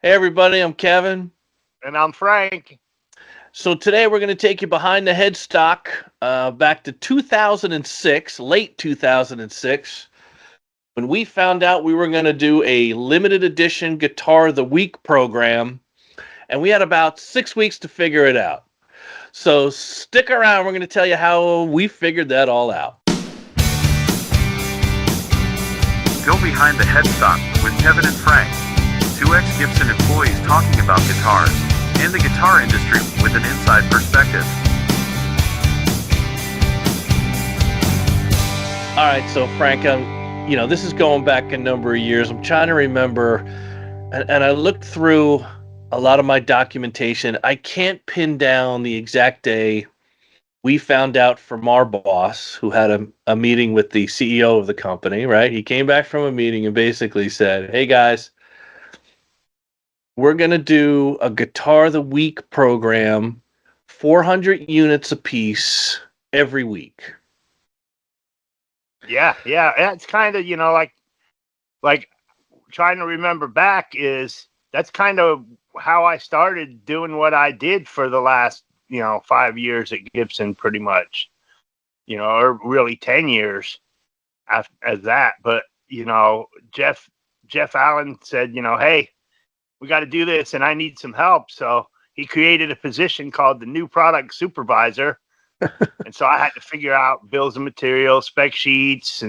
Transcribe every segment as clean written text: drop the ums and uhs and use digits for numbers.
Hey everybody, I'm Kevin. And I'm Frank. So today we're going to take you behind the headstock back to 2006, late 2006, when we found out we were going to do a limited edition Guitar of the Week program, and we had about 6 weeks to figure it out. So stick around, we're going to tell you how we figured that all out. Go behind the headstock with Kevin and Frank, two ex-Gibson employees talking about guitars and the guitar industry with an inside perspective. All right, so Frank, this is going back a number of years. I'm trying to remember, and I looked through a lot of my documentation. I can't pin down the exact day we found out from our boss, who had a meeting with the CEO of the company, right? He came back from a meeting and basically said, hey guys, we're going to do a Guitar of the Week program, 400 units a piece every week. Yeah. It's kind of, like trying to remember back that's kind of how I started doing what I did for the last, 5 years at Gibson, pretty much, or really 10 years as that. But, Jeff Allen said, hey, we got to do this and I need some help. So he created a position called the new product supervisor. And so I had to figure out bills of materials, spec sheets,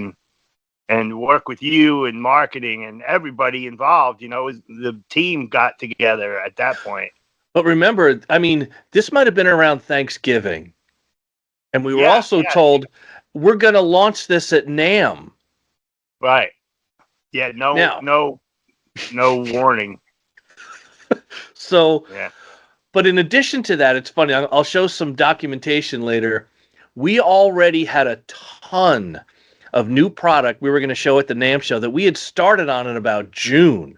and work with you and marketing and everybody involved. The team got together at that point. But remember, this might have been around Thanksgiving. And we were also told we're going to launch this at NAMM. Right. Yeah, no warning. So, yeah. But in addition to that, it's funny. I'll show some documentation later. We already had a ton of new product we were going to show at the NAMM show that we had started on in about June.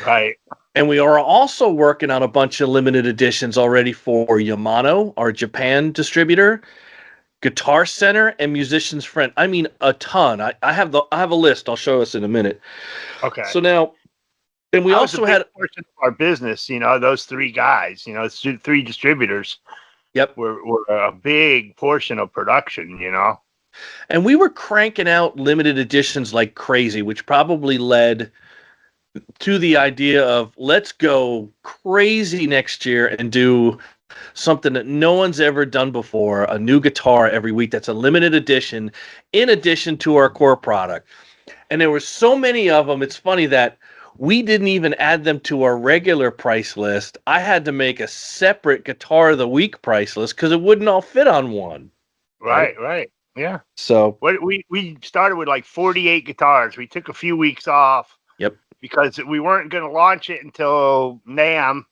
Right. And we are also working on a bunch of limited editions already for Yamaha, our Japan distributor, Guitar Center, and Musician's Friend. I mean, a ton. I have a list. I'll show us in a minute. Okay. So now. And we also had a portion of our business, those three guys, three distributors. Yep. Were a big portion of production, And we were cranking out limited editions like crazy, which probably led to the idea of let's go crazy next year and do something that no one's ever done before, a new guitar every week that's a limited edition in addition to our core product. And there were so many of them, it's funny that we didn't even add them to our regular price list. I had to make a separate Guitar of the Week price list because it wouldn't all fit on one. Right. Yeah. So we started with like 48 guitars. We took a few weeks off. Yep. Because we weren't going to launch it until NAMM,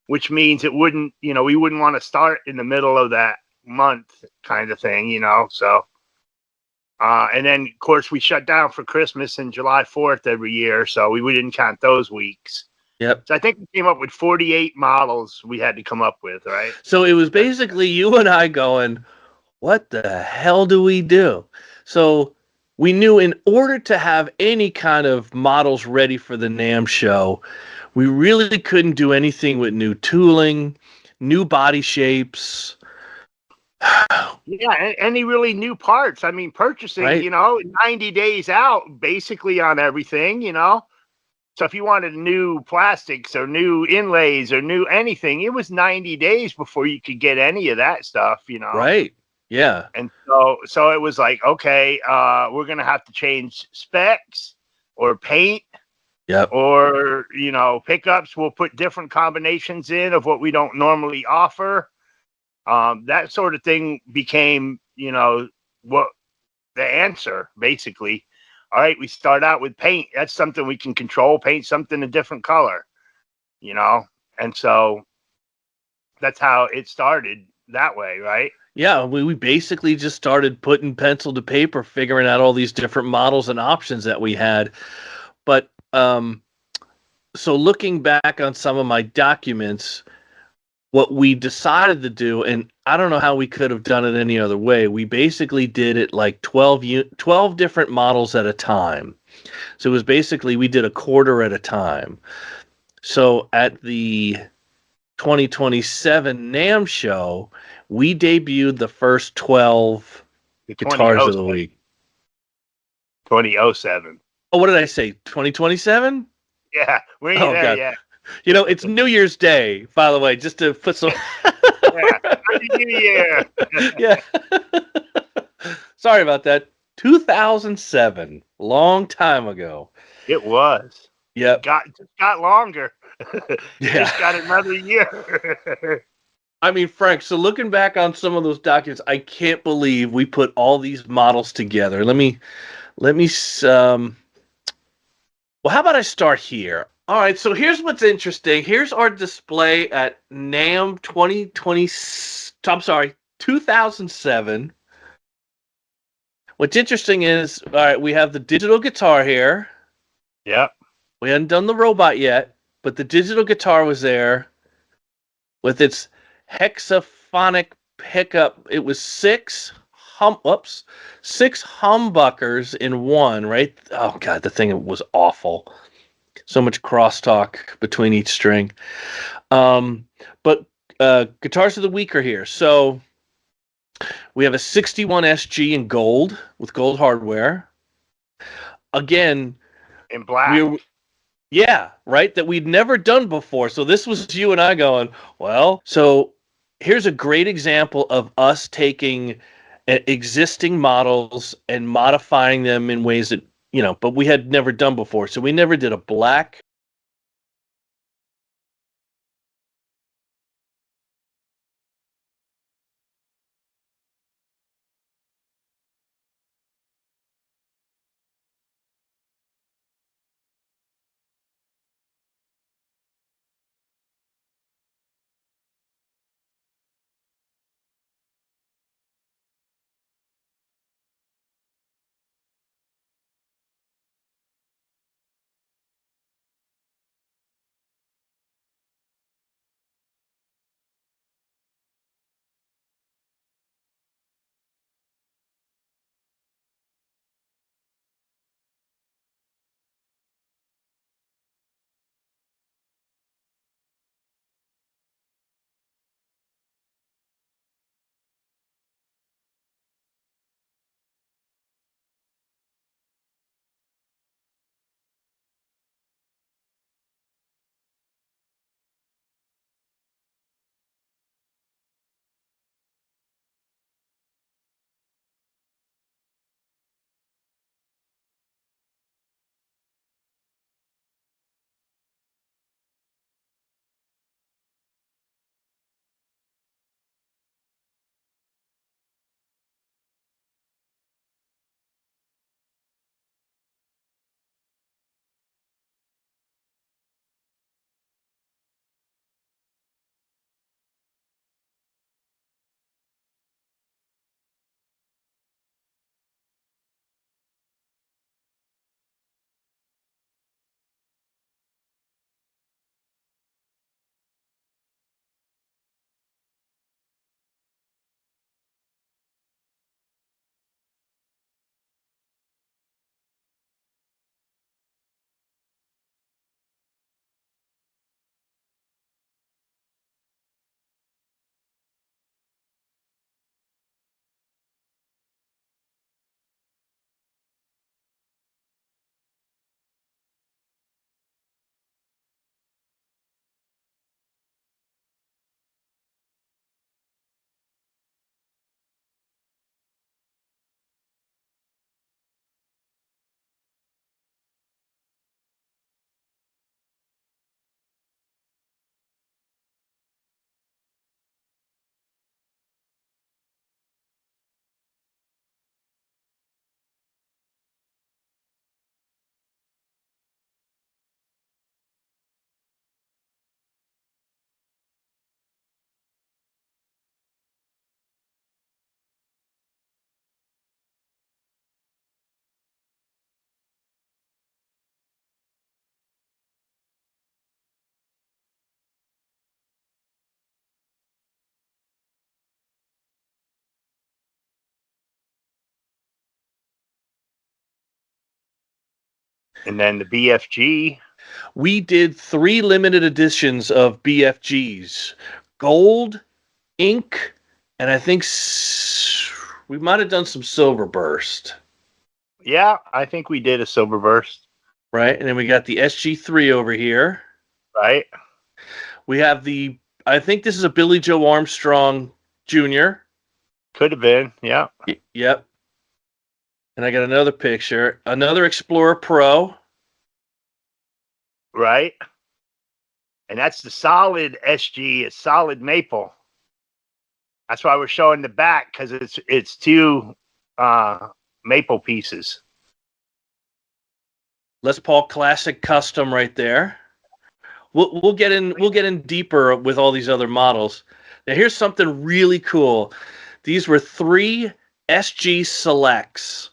which means it wouldn't, we wouldn't want to start in the middle of that month kind of thing, so. And then, of course, we shut down for Christmas and July 4th every year, so we didn't count those weeks. Yep. So I think we came up with 48 models we had to come up with, right? So it was basically you and I going, what the hell do we do? So we knew in order to have any kind of models ready for the NAMM show, we really couldn't do anything with new tooling, new body shapes. Yeah, any really new parts. I mean, purchasing, right. 90 days out basically on everything, So if you wanted new plastics or new inlays or new anything, it was 90 days before you could get any of that stuff, Right. Yeah. And so it was like, okay, we're going to have to change specs or paint. Yep. Or, pickups. We'll put different combinations in of what we don't normally offer. That sort of thing became, what the answer, basically. All right, we start out with paint. That's something we can control, paint something a different color, And so that's how it started that way, right? Yeah, we basically just started putting pencil to paper, figuring out all these different models and options that we had. But so looking back on some of my documents, what we decided to do, and I don't know how we could have done it any other way, we basically did it like 12 different models at a time. So it was basically we did a quarter at a time. So at the 2027 NAMM show, we debuted the first 12 The guitars of the 2007. week. 2007. Oh, what did I say? 2027? Yeah, we ain't Oh, there God. yet. It's New Year's Day, by the way, just to put some. Yeah, Happy New Year. Yeah. Sorry about that. 2007, long time ago. It was. Yep. Just got longer. Yeah. Just got another year. I mean, Frank, so looking back on some of those documents, I can't believe we put all these models together. Let me, well, how about I start here? All right, so here's what's interesting. Here's our display at NAMM 2020, I'm sorry, 2007. What's interesting is, all right, we have the digital guitar here. Yep. We hadn't done the robot yet, but the digital guitar was there with its hexaphonic pickup. It was six humbuckers in one, right? Oh God, the thing was awful. So much crosstalk between each string. But guitars of the week are here. So we have a 61 SG in gold with gold hardware. Again, In black. yeah, right, that we'd never done before. So this was you and I going, well, so here's a great example of us taking existing models and modifying them in ways that, but we had never done before. So we never did a black. And then the BFG. We did 3 limited editions of BFGs: gold, ink, and I think we might have done some silver burst. Yeah, I think we did a silver burst. Right, and then we got the SG3 over here. Right. We have I think this is a Billy Joe Armstrong Jr. Could have been. Yeah. Yep. And I got another picture, another Explorer Pro. Right. And that's the solid SG, a solid maple. That's why we're showing the back, because it's 2 maple pieces. Les Paul Classic Custom right there. We'll get in deeper with all these other models. Now here's something really cool. These were 3 SG Selects.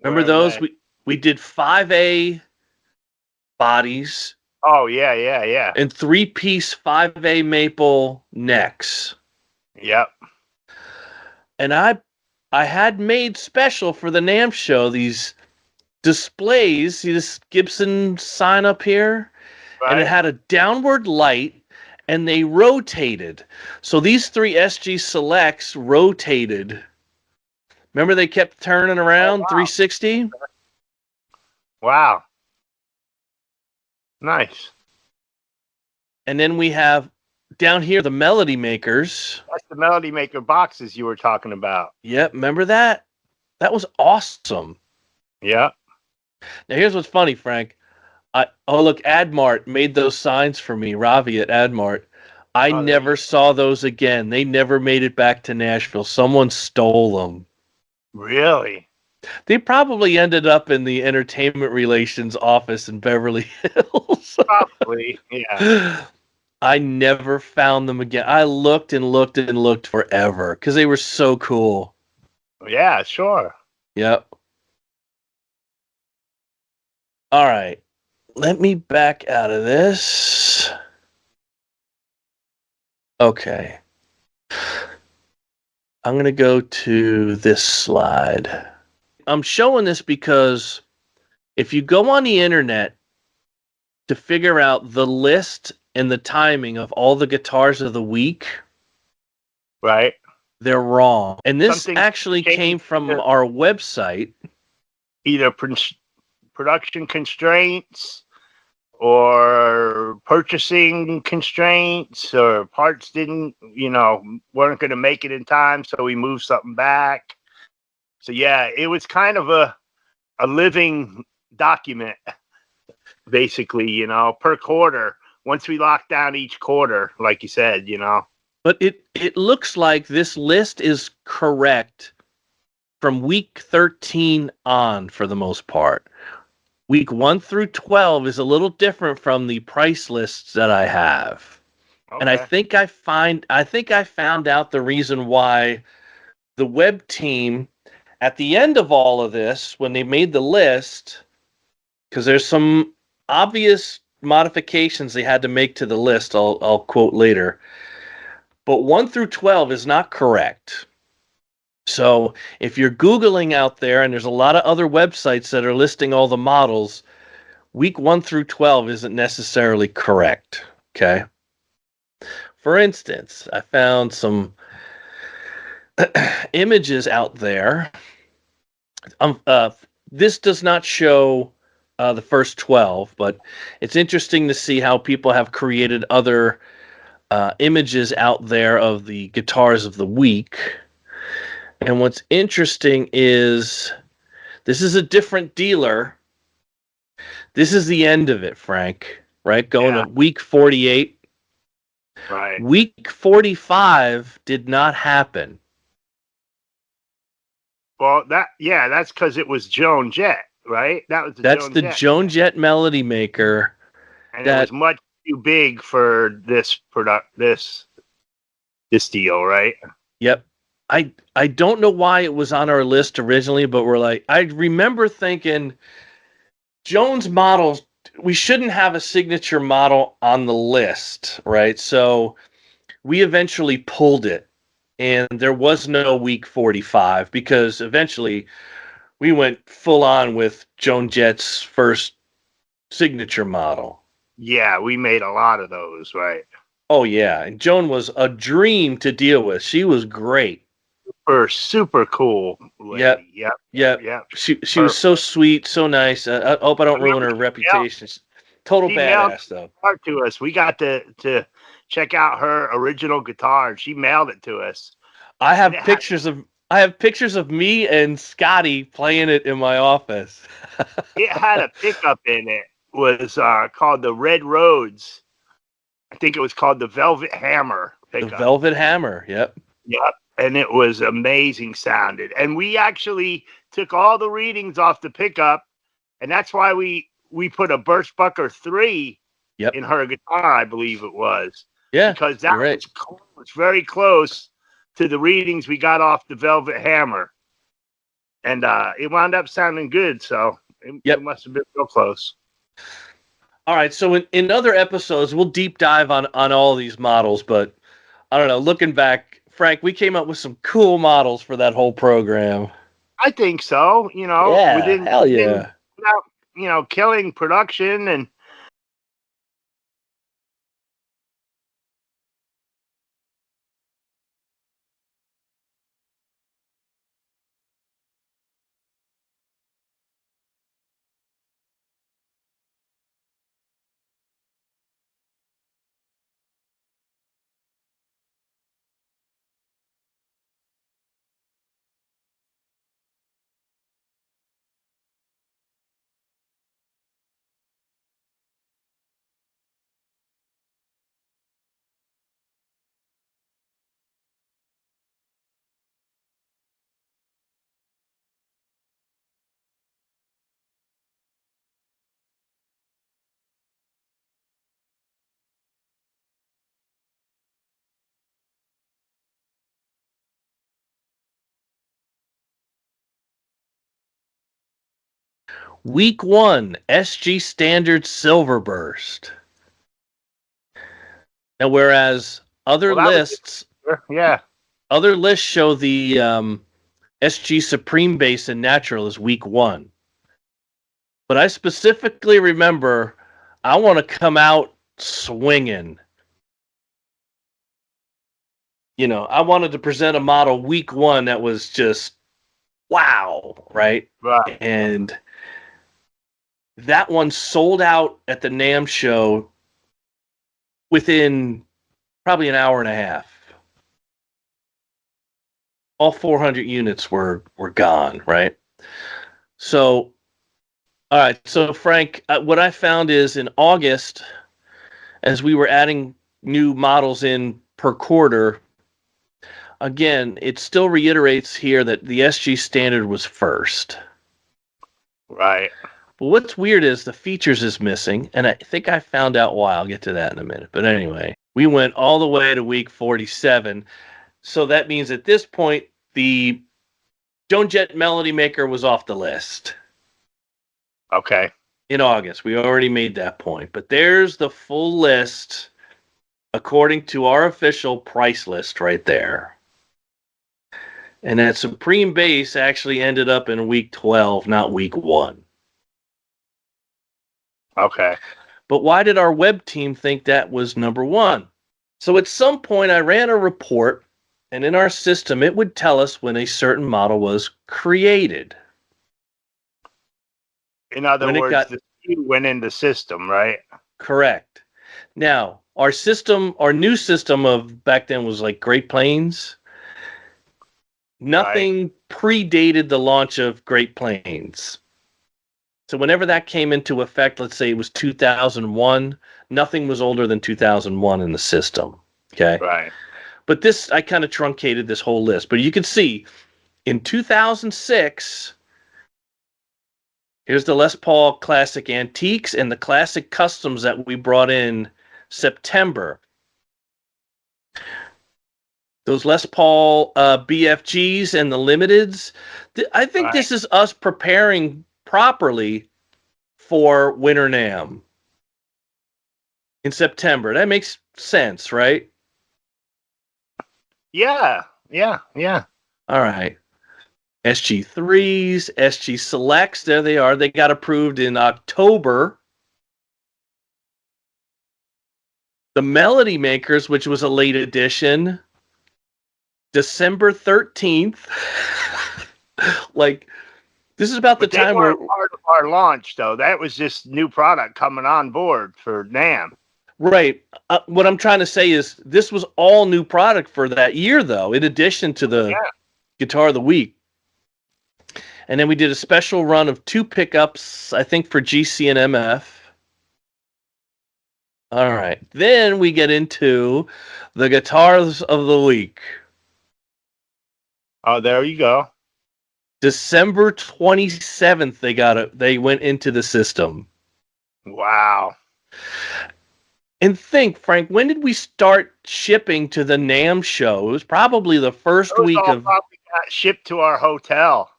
Remember those? We did 5A bodies. Oh yeah. And 3-piece 5A maple necks. Yep. And I had made special for the NAMM show these displays. See this Gibson sign up here? Right. And it had a downward light, and they rotated. So these 3 SG Selects rotated. Remember they kept turning around 360? Wow. Nice. And then we have down here the Melody Makers. That's the Melody Maker boxes you were talking about. Yep, remember that? That was awesome. Yeah. Now here's what's funny, Frank. Look, AdMart made those signs for me, Ravi at AdMart. I never saw those again. They never made it back to Nashville. Someone stole them. Really? They probably ended up in the entertainment relations office in Beverly Hills. Probably, yeah. I never found them again. I looked and looked and looked forever because they were so cool. Yeah, sure. Yep. All right. Let me back out of this. Okay. I'm going to go to this slide. I'm showing this because if you go on the internet to figure out the list and the timing of all the guitars of the week, right, they're wrong. And this Something actually came from our website. Either production constraints or purchasing constraints, or parts weren't going to make it in time, so we moved something back. So yeah, it was kind of a living document, basically, per quarter. Once we locked down each quarter, like you said, But it looks like this list is correct from week 13 on for the most part. Week 1 through 12 is a little different from the price lists that I have. Okay. And I think I found out the reason why the web team at the end of all of this, when they made the list, because there's some obvious modifications they had to make to the list, I'll quote later. But 1 through 12 is not correct. So if you're Googling out there, and there's a lot of other websites that are listing all the models, week 1 through 12 isn't necessarily correct. Okay. For instance, I found some images out there. This does not show the first 12, but it's interesting to see how people have created other images out there of the guitars of the week. And what's interesting is this is a different dealer. This is the end of it, Frank, right? Going to week 48. Right. Week 45 did not happen. Well, that's because it was Joan Jett, right? That's the Joan Jett Melody Maker. And it was much too big for this deal, right? Yep. I don't know why it was on our list originally, but I remember thinking Joan's models, we shouldn't have a signature model on the list, right? So we eventually pulled it, and there was no week 45 because eventually we went full on with Joan Jett's first signature model. Yeah, we made a lot of those, right? Oh yeah, and Joan was a dream to deal with. She was great. Super cool Yep, lady. Yep, yep, yep. yep. She was Perfect. so sweet, so nice. I hope I don't ruin her Yeah, reputation. She's total she mailed badass though. it to us. We got to check out her original guitar, and she mailed it to us. I And have pictures of me and Scotty playing it in my office. it had a pickup in it. Was called the Red Roads. I think it was called the Velvet Hammer The pickup. Velvet Hammer. Yep. Yep. And it was amazing sounded. And we actually took all the readings off the pickup, and that's why we put a Birchbucker 3 Yep. in her guitar, I believe it was. Yeah. Because that right. was close, very close to the readings we got off the Velvet Hammer. And it wound up sounding good, so it must have been real close. All right, so in other episodes, we'll deep dive on all these models, but I don't know, looking back, Frank, we came up with some cool models for that whole program. I think so, Yeah, hell yeah. Without, killing production and Week 1, SG Standard Silver Burst. Now, whereas other lists show the SG Supreme Bass and Natural as Week 1. But I specifically remember I want to come out swinging. I wanted to present a model Week 1 that was just wow, right? Right. And that one sold out at the NAMM show within probably an hour and a half. All 400 units were gone, right? So, all right. So, Frank, what I found is in August, as we were adding new models in per quarter, again, it still reiterates here that the SG Standard was first. Right. But what's weird is the features is missing, and I think I found out why. I'll get to that in a minute. But anyway, we went all the way to week 47. So that means at this point, the Joan Jett Melody Maker was off the list. Okay. In August. We already made that point. But there's the full list according to our official price list right there. And that Supreme Bass actually ended up in week 12, not week 1. Okay. But why did our web team think that was number 1? So at some point I ran a report, and in our system it would tell us when a certain model was created. In other words, the SKU went in the system, right? Correct. Now, our new system of back then was like Great Plains. Nothing predated the launch of Great Plains. So whenever that came into effect, let's say it was 2001, nothing was older than 2001 in the system. Okay. Right. But this, I kind of truncated this whole list. But you can see in 2006, here's the Les Paul Classic Antiques and the Classic Customs that we brought in September. Those Les Paul BFGs and the Limiteds. I think this is us preparing properly for Winter NAMM in September. That makes sense, right? Yeah. All right. SG3s, SG Selects, there they are. They got approved in October The Melody Makers, which was a late edition, December 13th. Like, this is about But the time they weren't part of our launch, though. That was just new product coming on board for NAMM. Right. What I'm trying to say is this was all new product for that year, though, in addition to the Guitar of the Week. And then we did a special run of 2 pickups, I think, for GC and MF. All right. Then we get into the Guitars of the Week. Oh, there you go. December 27th, they went into the system. Wow. And think, Frank, when did we start shipping to the NAMM show? It was probably the first week of. Probably got shipped to our hotel.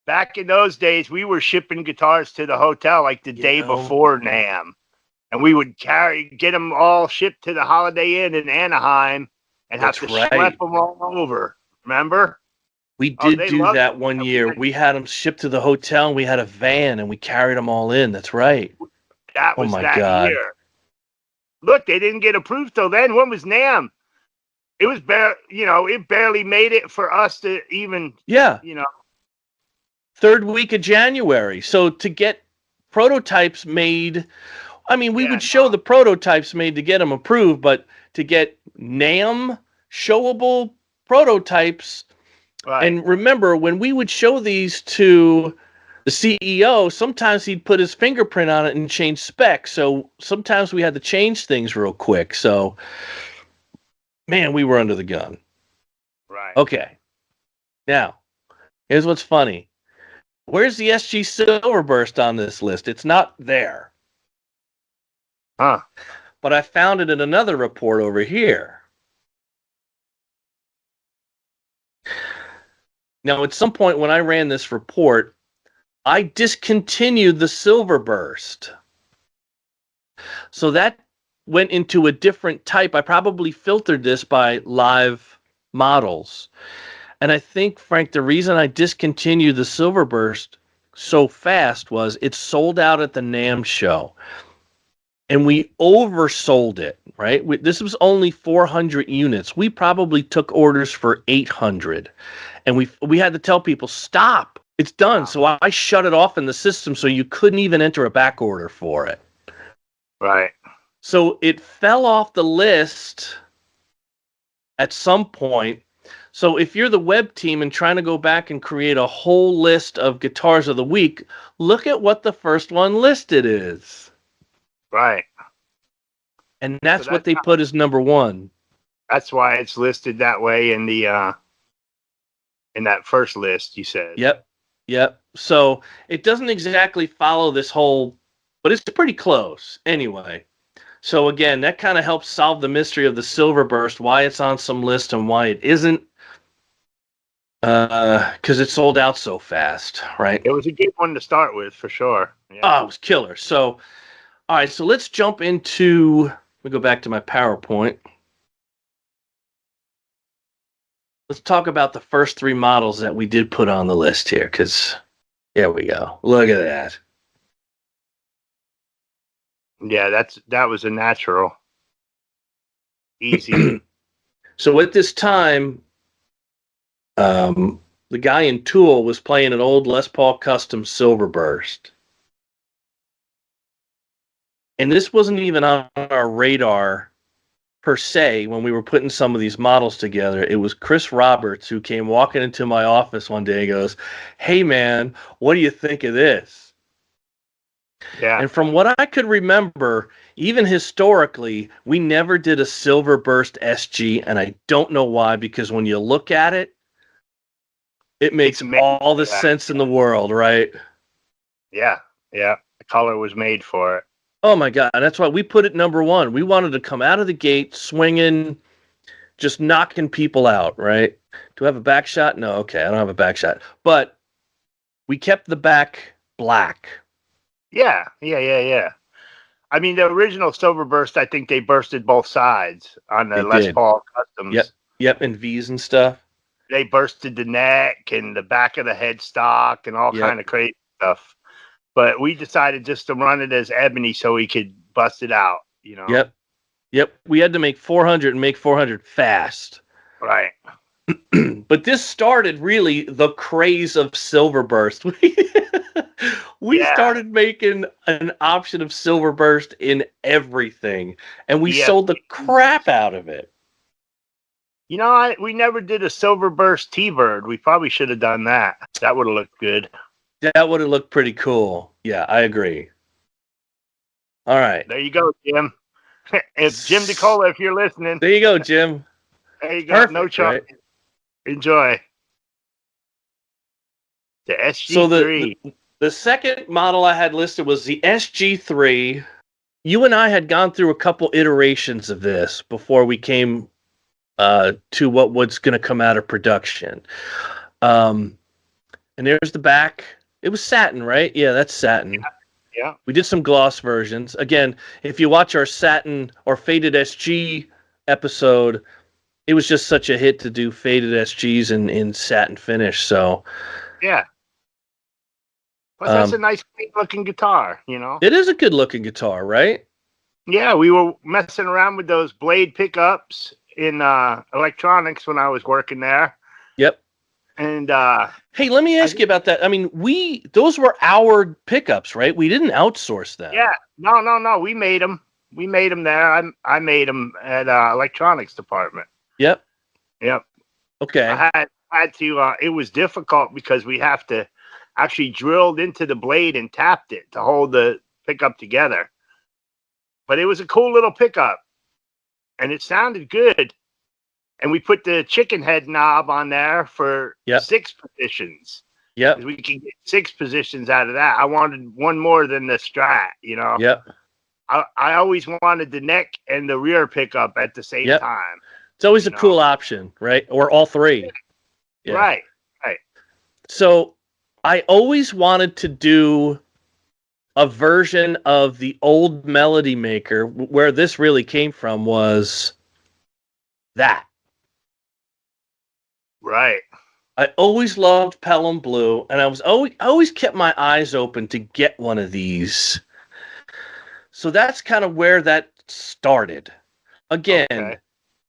Back in those days, we were shipping guitars to the hotel like the day before NAMM, and we would get them all shipped to the Holiday Inn in Anaheim and have to schlep them all over. Remember? We did do that one year. We had them shipped to the hotel, and we had a van, and we carried them all in. That's right. That was that year. Look, they didn't get approved till then. When was NAMM? It was it barely made it for us to even. Yeah. Third week of January. So to get prototypes made, I mean, we would show the prototypes made to get them approved, but to get NAMM showable prototypes. Right. And remember, when we would show these to the CEO, sometimes he'd put his fingerprint on it and change specs. So sometimes we had to change things real quick. So, man, we were under the gun. Right. Okay. Now, here's what's funny. Where's the SG Silverburst on this list? It's not there. Huh. But I found it in another report over here. Now, at some point when I ran this report, I discontinued the Silverburst. So that went into a different type. I probably filtered this by live models. And I think, Frank, the reason I discontinued the Silverburst so fast was it sold out at the NAMM show. And we oversold it, right? This was only 400 units. We probably took orders for 800. And we had to tell people, stop, it's done. Wow. So I shut it off in the system so you couldn't even enter a back order for it. Right. So it fell off the list at some point. So if you're the web team and trying to go back and create a whole list of guitars of the week, look at what the first one listed is. Right. And that's what they put as number 1. That's why it's listed that way in the in that first list, you said. Yep. So it doesn't exactly follow this whole, but it's pretty close anyway. So again, that kind of helps solve the mystery of the Silverburst, why it's on some list and why it isn't. Because it sold out so fast, right? It was a good one to start with, for sure. Yeah. Oh, it was killer. So, all right, so let's jump into, let me go back to my PowerPoint. Let's talk about the first 3 models that we did put on the list here, because there we go. Look at that. Yeah, that was a natural. Easy. So at this time, the guy in Tool was playing an old Les Paul Custom Silverburst. And this wasn't even on our radar per se when we were putting some of these models together. It was Chris Roberts who came walking into my office one day and goes, "Hey man, what do you think of this?" Yeah. And from what I could remember, even historically, we never did a Silverburst SG, and I don't know why, because when you look at it, it makes all the sense in the world, right? Yeah. The color was made for it. Oh my God, that's why we put it number 1. We wanted to come out of the gate swinging, just knocking people out, right? Do I have a back shot? No, okay, I don't have a back shot. But we kept the back black. Yeah. I mean, the original Silverburst, I think they bursted both sides on the Les Paul Customs. Yep, and V's and stuff. They bursted the neck and the back of the headstock and all kind of crazy stuff. But we decided just to run it as ebony so we could bust it out, Yep. Yep, we had to make 400 and make 400 fast. Right. But this started really the craze of Silverburst. We Yeah. started making an option of Silverburst in everything, and we Yeah. sold the crap out of it. You know, we never did a Silver Burst T-Bird. We probably should have done that. That would have looked good. That would have looked pretty cool. Yeah, I agree. All right. There you go, Jim. It's Jim DeCola, if you're listening. There you go, Jim. There you go. Perfect, No charge. right? Enjoy. The SG3. So the second model I had listed was the SG3. You and I had gone through a couple iterations of this before we came to what was going to come out of production. And there's the back. It was satin, right? Yeah, that's satin. Yeah. We did some gloss versions. Again, if you watch our satin or faded SG episode, it was just such a hit to do faded SGs in satin finish. So Yeah. Plus, that's a nice, clean-looking guitar, you know? it is a good-looking guitar, right? Yeah, we were messing around with those blade pickups in electronics when I was working there. Yep. And hey, let me ask you about that. I mean, those were our pickups, right? We didn't outsource them. yeah, no, we made them. We made them there. I made them at electronics department. Yep. Yep. Okay. I had to. It was difficult because we have to actually drilled into the blade and tapped it to hold the pickup together. But it was a cool little pickup, and it sounded good. And we put the chicken head knob on there for 6 positions. Yep. We could get 6 positions out of that. I wanted one more than the Strat, you know. Yep. I always wanted the neck and the rear pickup at the same time. It's always a cool option, right? Or all three. Yeah. Right. So I always wanted to do a version of the old Melody Maker. Where this really came from was that. Right. I always loved Pelham Blue, and I always kept my eyes open to get one of these. So that's kind of where that started. Again,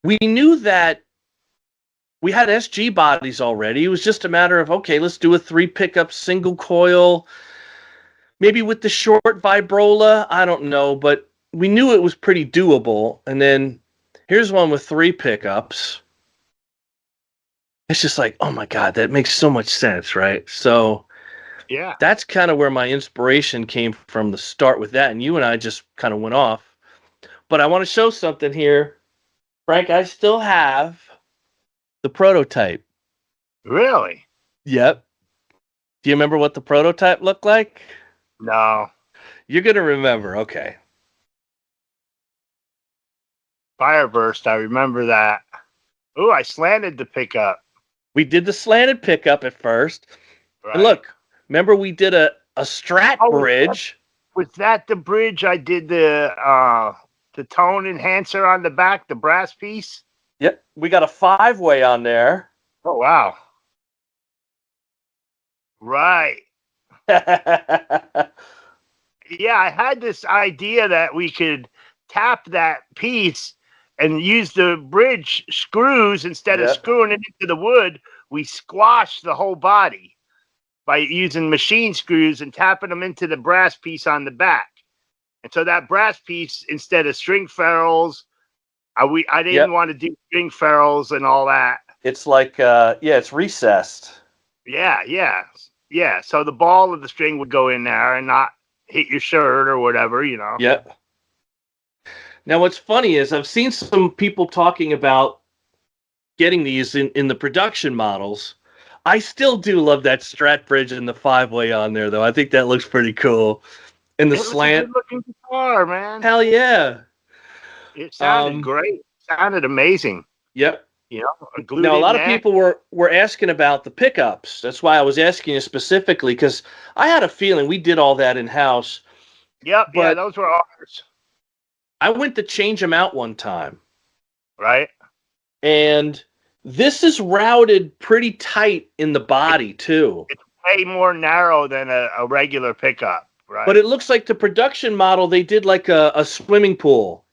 we knew that we had SG bodies already. It was just a matter of, okay, let's do a 3 pickup single coil, maybe with the short vibrola. I don't know, but we knew it was pretty doable. And then here's one with 3 pickups. It's just like, oh my God, that makes so much sense, right? So yeah, that's kind of where my inspiration came from the start with that. And you and I just kind of went off. But I want to show something here. Frank, I still have the prototype. Really? Yep. Do you remember what the prototype looked like? No. You're going to remember. Okay. Fireburst, I remember that. Ooh, I slanted the pickup. We did the slanted pickup at first. Right. And look, remember we did a Strat bridge. Was that the bridge I did the tone enhancer on the back, the brass piece? Yep. We got a 5-way on there. Oh, wow. Right. Yeah, I had this idea that we could tap that piece and use the bridge screws instead of screwing it into the wood. We squashed the whole body by using machine screws and tapping them into the brass piece on the back. And so that brass piece, instead of string ferrules, I didn't want to do string ferrules and all that. It's like, it's recessed. Yeah. So the ball of the string would go in there and not hit your shirt or whatever, you know. Yep. Now, what's funny is I've seen some people talking about getting these in the production models. I still do love that Strat bridge and the 5-way on there, though. I think that looks pretty cool. And the slant. It was a good-looking guitar, man. Hell yeah. It sounded great. It sounded amazing. Yep. You know, now, a lot of people were asking about the pickups. That's why I was asking you specifically, because I had a feeling we did all that in-house. Yep, yeah, those were ours. I went to change them out one time. Right. And this is routed pretty tight in the body, too. It's way more narrow than a regular pickup, right? But it looks like the production model, they did like a swimming pool.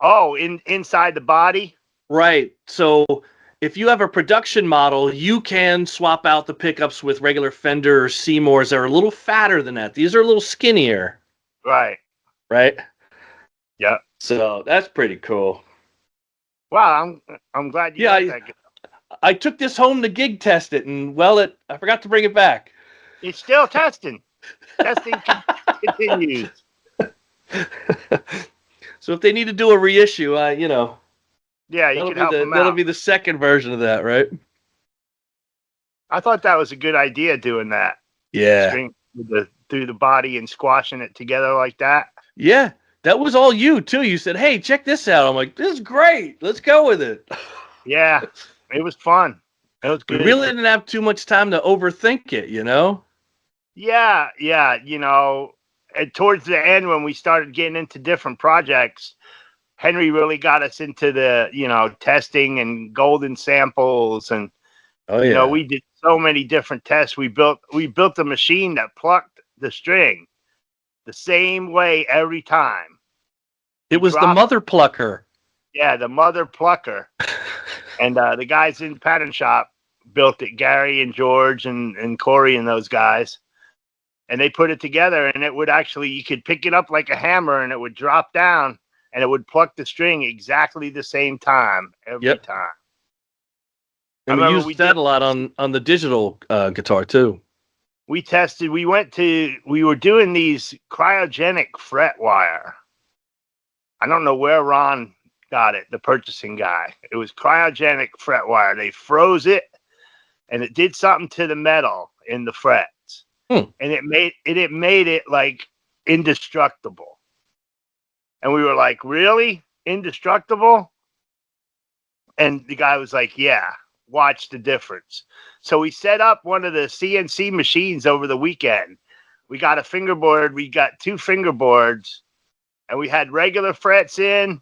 Oh, inside the body? Right. So if you have a production model, you can swap out the pickups with regular Fender or Seymours that are a little fatter than that. These are a little skinnier. Right. Right. Yeah. So that's pretty cool. Wow, I'm glad you got that. I took this home to gig test it, and I forgot to bring it back. It's still testing. Testing continues. So if they need to do a reissue, Yeah, you could help them out. that'll be the second version of that, right? I thought that was a good idea, doing that. Yeah. String through the body and squashing it together like that. Yeah, that was all you too. You said, "Hey, check this out." I'm like, "This is great. Let's go with it." Yeah, it was fun. It was good. We really didn't have too much time to overthink it, you know? Yeah. And towards the end, when we started getting into different projects, Henry really got us into the, testing and golden samples. And, we did so many different tests. We built a machine that plucked the string the same way every time. It was the mother plucker. Yeah, the mother plucker. And the guys in the pattern shop built it, Gary and George and Corey and those guys. And they put it together, and it would you could pick it up like a hammer, and it would drop down, and it would pluck the string exactly the same time every time. And we used that a lot on the digital guitar too. We tested. We were doing these cryogenic fret wire. I don't know where Ron got it, the purchasing guy. It was cryogenic fret wire. They froze it, and it did something to the metal in the frets, and it made it like indestructible. And we were like, "Really? Indestructible?" And the guy was like, "Yeah, watch the difference." So we set up one of the CNC machines over the weekend. We got a fingerboard. We got 2 fingerboards, and we had regular frets in,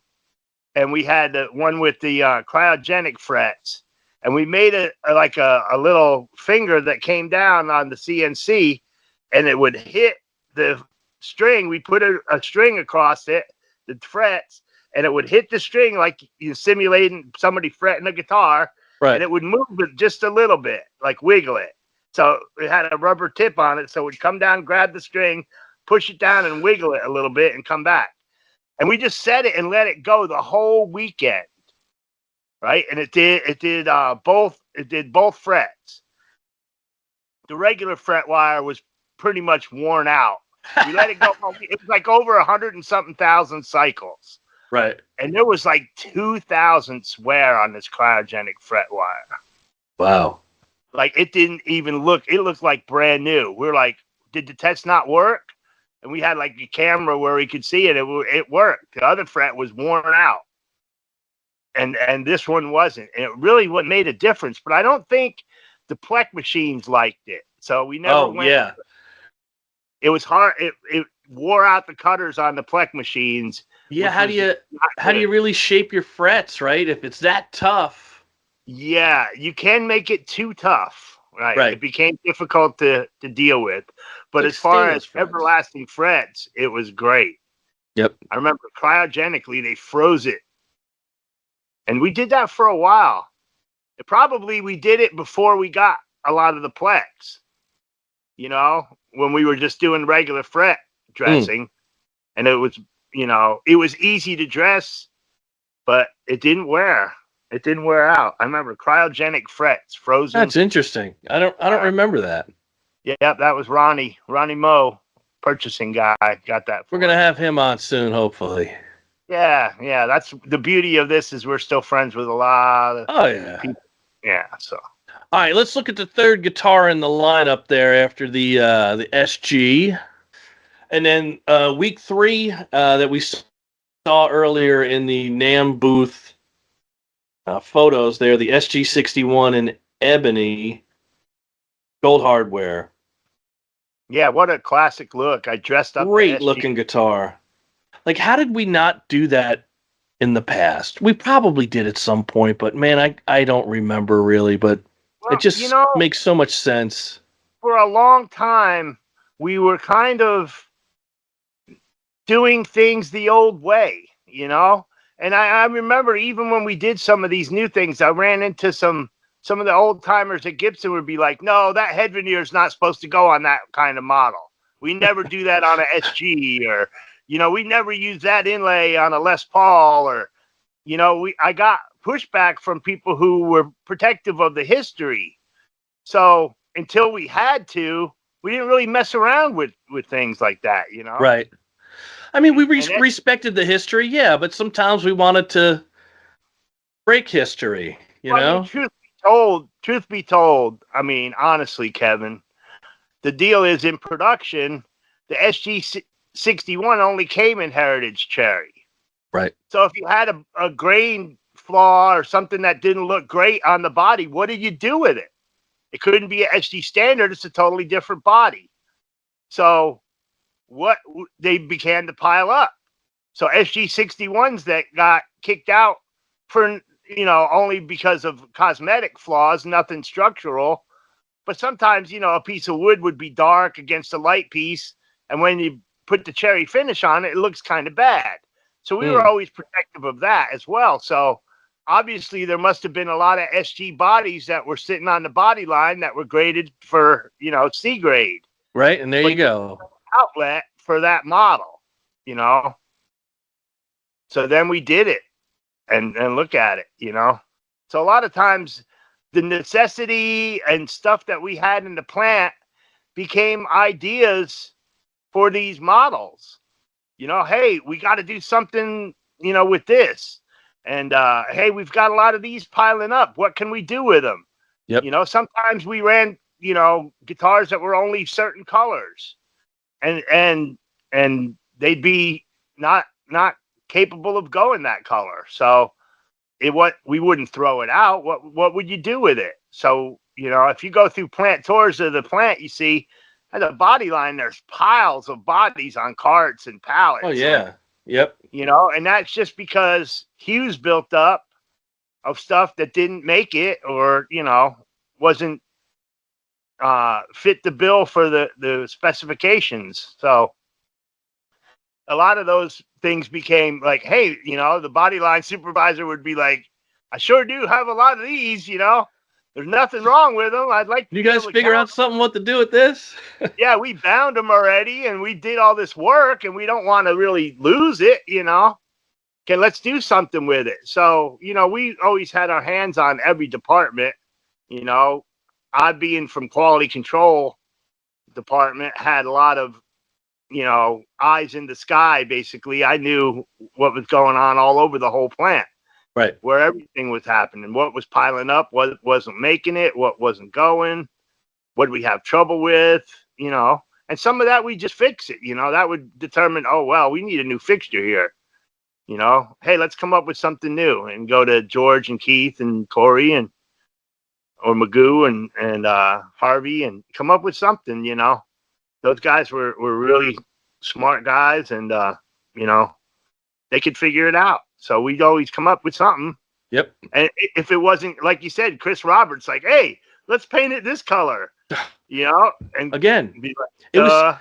and we had the one with the cryogenic frets. And we made it like a little finger that came down on the CNC, and it would hit the string. We put a string across it, the frets, and it would hit the string like you're simulating somebody fretting a guitar. Right. And it would move it just a little bit, like wiggle it. So it had a rubber tip on it, so it would come down, grab the string, push it down, and wiggle it a little bit and come back. And we just set it and let it go the whole weekend. Right? And it did both frets. The regular fret wire was pretty much worn out. We let it go. It was like over 100 and something thousand cycles. Right. And there was like 2,000 wear on this cryogenic fret wire. Wow. Like it looked like brand new. We're like, did the test not work? And we had like a camera where we could see it. It worked. The other fret was worn out. And this one wasn't. And it really made a difference. But I don't think the Plek machines liked it. So we never went. Oh, yeah. It was hard. It wore out the cutters on the Plek machines. Yeah, how do you really shape your frets, right? If it's that tough. Yeah, you can make it too tough, right? It became difficult to deal with. But as far as everlasting frets, it was great. Yep. I remember cryogenically they froze it. And we did that for a while. We did it before we got a lot of the Pleks. When we were just doing regular fret dressing. And it was it was easy to dress, but it didn't wear. It didn't wear out. I remember cryogenic frets, frozen. That's interesting. I don't remember that. Yeah, that was Ronnie Moe, purchasing guy, got that. We're gonna have him on soon, hopefully. Yeah. That's the beauty of this, is we're still friends with a lot of people. Yeah. So. All right, let's look at the third guitar in the lineup there after the SG. And then week 3 that we saw earlier in the NAMM booth photos there, the SG61 in ebony, gold hardware. Yeah, what a classic look. I dressed up. Great looking guitar. Like, how did we not do that in the past? We probably did at some point, but man, I don't remember really, but it just makes so much sense. For a long time, we were kind of doing things the old way, And I remember even when we did some of these new things, I ran into some of the old timers at Gibson would be like, no, that head veneer is not supposed to go on that kind of model. We never do that on a SG, or, we never use that inlay on a Les Paul, or, I got pushback from people who were protective of the history. So until we had to, we didn't really mess around with things like that, Right. I mean, we And that- respected the history, yeah, but sometimes we wanted to break history, you Well, I know? mean, truth be told, I mean, honestly, Kevin, the deal is in production, the SG61 only came in Heritage Cherry. Right. So if you had a grain flaw or something that didn't look great on the body, what did you do with it? It couldn't be an SG standard. It's a totally different body. So what they began to pile up. So SG61s that got kicked out for, only because of cosmetic flaws, nothing structural. But sometimes, a piece of wood would be dark against a light piece. And when you put the cherry finish on it, it looks kind of bad. So we were always protective of that as well. So obviously there must have been a lot of SG bodies that were sitting on the body line that were graded for, C grade. Right. And there you go. Outlet for that model, So then we did it and look at it, So a lot of times the necessity and stuff that we had in the plant became ideas for these models. Hey, we got to do something, with this. And hey, we've got a lot of these piling up. What can we do with them? Yep. Sometimes we ran, guitars that were only certain colors. And they'd be not capable of going that color. So we wouldn't throw it out. What would you do with it? So, if you go through plant tours of the plant, you see at the body line, there's piles of bodies on carts and pallets. Oh, yeah. Yep. And that's just because hues built up of stuff that didn't make it or, wasn't fit the bill for the specifications. So a lot of those things became like, hey, the body line supervisor would be like, I sure do have a lot of these, there's nothing wrong with them. I'd like to You guys figure out something what to do with this? Yeah, we bound them already and we did all this work and we don't want to really lose it, Okay, let's do something with it. So, we always had our hands on every department, I being from quality control department had a lot of, eyes in the sky. Basically, I knew what was going on all over the whole plant, Right. Where everything was happening, what was piling up, what wasn't making it, what wasn't going, what did we have trouble with, and some of that we just fix it, that would determine, oh, well, we need a new fixture here, hey, let's come up with something new and go to George and Keith and Corey or Magoo and Harvey and come up with something, Those guys were really smart guys and, they could figure it out. So we'd always come up with something. Yep. And if it wasn't, like you said, Chris Roberts, like, hey, let's paint it this color, and again, be like, it was,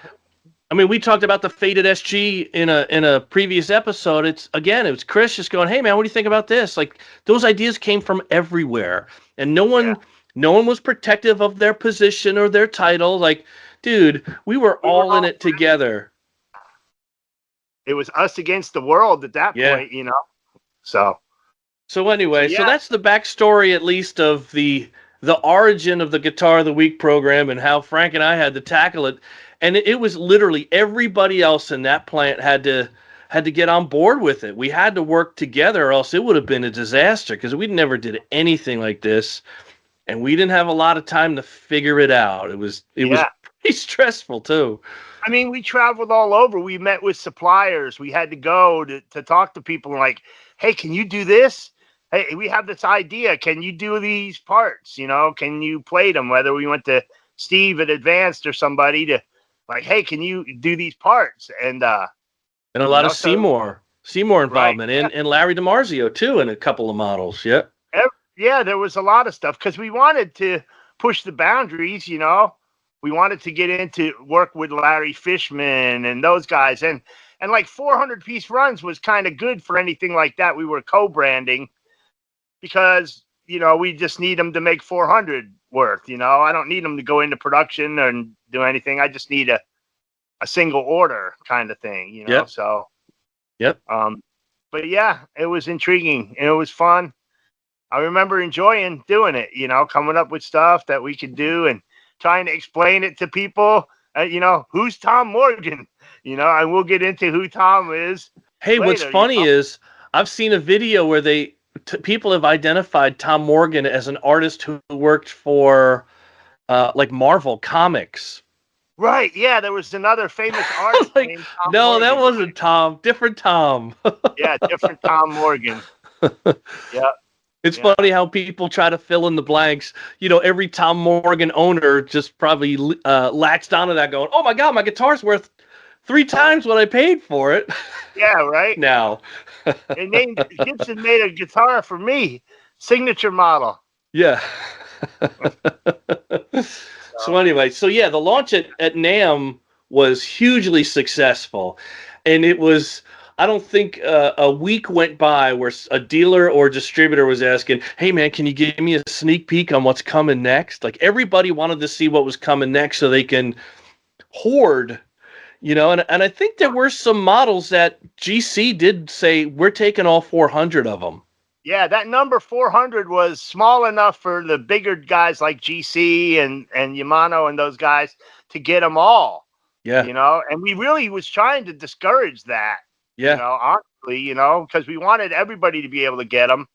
I mean, we talked about the faded SG in a previous episode. It was Chris just going, hey man, what do you think about this? Like those ideas came from everywhere and no one was protective of their position or their title. Like, dude, we were all in it together. It was us against the world at that point, So anyway, so that's the backstory, at least, of the origin of the Guitar of the Week program and how Frank and I had to tackle it. And it was literally everybody else in that plant had to get on board with it. We had to work together, or else it would have been a disaster because we never did anything like this, and we didn't have a lot of time to figure it out. It was pretty stressful too. I mean, we traveled all over. We met with suppliers. We had to go to talk to people and like, hey, can you do this? Hey, we have this idea. Can you do these parts? Can you plate them? Whether we went to Steve at Advanced or somebody to like, hey, can you do these parts? And a lot of Seymour involvement, right, and Larry DiMarzio too in a couple of models. Yeah. Yeah, there was a lot of stuff because we wanted to push the boundaries, We wanted to get into work with Larry Fishman and those guys. And And like 400-piece runs was kind of good for anything like that. We were co-branding because, we just need them to make 400 worth, I don't need them to go into production and do anything. I just need a single order kind of thing, Yep. So, Yep. But yeah, it was intriguing and it was fun. I remember enjoying doing it, coming up with stuff that we could do and trying to explain it to people. Who's Tom Morgan? And we'll get into who Tom is. Hey, later, what's funny is I've seen a video where people have identified Tom Morgan as an artist who worked for like Marvel Comics. Right, yeah, there was another famous artist like, named Tom no, Morgan. that wasn't Tom. Different Tom. Yeah, different Tom Morgan. Yeah. It's funny how people try to fill in the blanks. Every Tom Morgan owner just probably latched onto that going, oh my God, my guitar's worth 3 times what I paid for it. Yeah, right. Now. Gibson made a guitar for me, signature model. Yeah. So anyway, the launch at NAMM was hugely successful. And it was, I don't think a week went by where a dealer or distributor was asking, hey man, can you give me a sneak peek on what's coming next? Like everybody wanted to see what was coming next so they can hoard, and I think there were some models that GC did say, we're taking all 400 of them. Yeah, that number 400 was small enough for the bigger guys like GC and Yamato and those guys to get them all. Yeah. And we really was trying to discourage that. Yeah. Honestly, because we wanted everybody to be able to get them.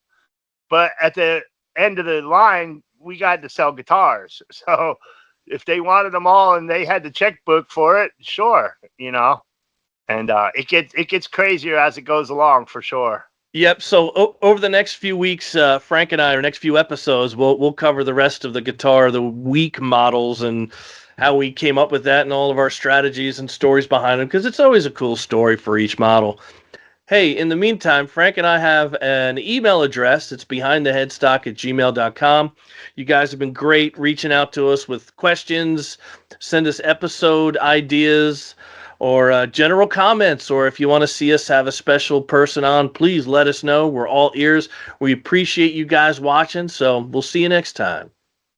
But at the end of the line, we got to sell guitars. So if they wanted them all and they had the checkbook for it, sure, And it gets crazier as it goes along for sure. Yep. So over the next few weeks, Frank and I, or next few episodes, we'll cover the rest of the Guitar of the Week models and how we came up with that and all of our strategies and stories behind them, because it's always a cool story for each model. Hey, in the meantime, Frank and I have an email address. It's behindtheheadstock@gmail.com. You guys have been great reaching out to us with questions. Send us episode ideas or general comments, or if you want to see us have a special person on, please let us know. We're all ears. We appreciate you guys watching, so we'll see you next time.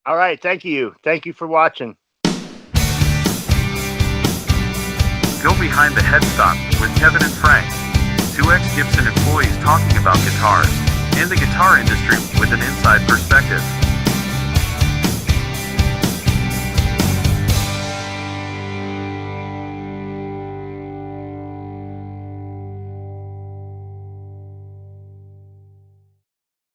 All right. Thank you. Thank you for watching. Go Behind the Headstock with Kevin and Frank. 2 ex-Gibson employees talking about guitars and the guitar industry with an inside perspective.